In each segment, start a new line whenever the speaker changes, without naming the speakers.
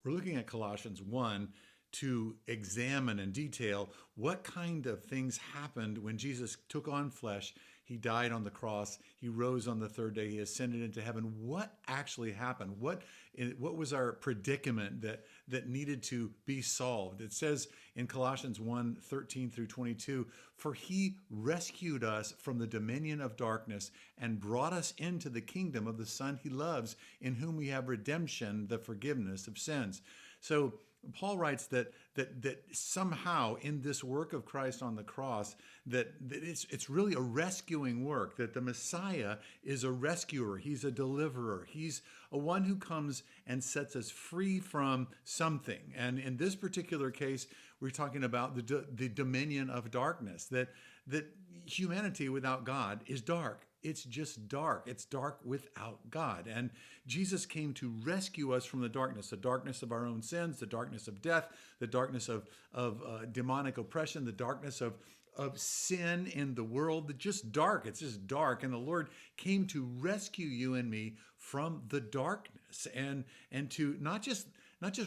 We're looking at Colossians 1 to examine in detail what kind of things happened when Jesus took on flesh. He died on the cross. He rose on the third day. He ascended into heaven. What actually happened? What was our predicament that needed to be solved? It says in Colossians 1:13 through 22, "For he rescued us from the dominion of darkness and brought us into the kingdom of the Son he loves, in whom we have redemption, the forgiveness of sins." So Paul writes that somehow in this work of Christ on the cross, that it's really a rescuing work, that the Messiah is a rescuer, he's a deliverer, he's a one who comes and sets us free from something. And in this particular case, we're talking about the dominion of darkness, that humanity without God is dark. It's just dark. It's dark without God. And Jesus came to rescue us from the darkness of our own sins, the darkness of death, the darkness of demonic oppression, the darkness of sin in the world. Just dark. It's just dark. And the Lord came to rescue you and me from the darkness, and to not just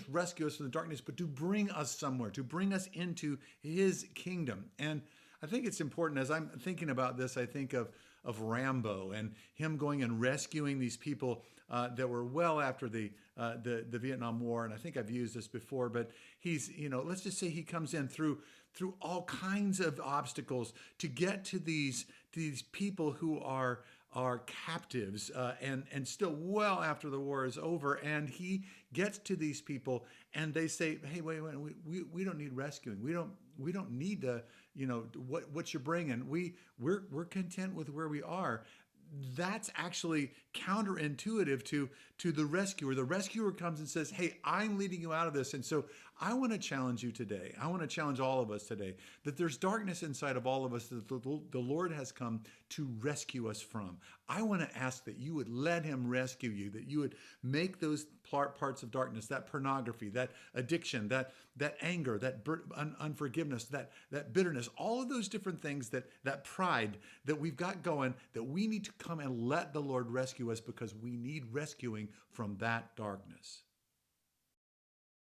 rescue us from the darkness, but to bring us somewhere, to bring us into his kingdom. And I think it's important, as I'm thinking about this, I think of Rambo and him going and rescuing these people that were well after the Vietnam War. And I think I've used this before, but he's, let's just say he comes in through all kinds of obstacles to get to these people who are captives, and still well after the war is over. And he gets to these people and they say, "Hey, wait, we don't need rescuing. We don't need to, what you're bringing. We're content with where we are." That's actually counterintuitive to the rescuer. The rescuer comes and says, "Hey, I'm leading you out of this." And so I want to challenge you today. I want to challenge all of us today that there's darkness inside of all of us that the Lord has come to rescue us from. I want to ask that you would let him rescue you, that you would make those parts of darkness, that pornography, that addiction, that anger, that unforgiveness, that bitterness, all of those different things, that pride that we've got going, that we need to come and let the Lord rescue us, because we need rescuing from that darkness.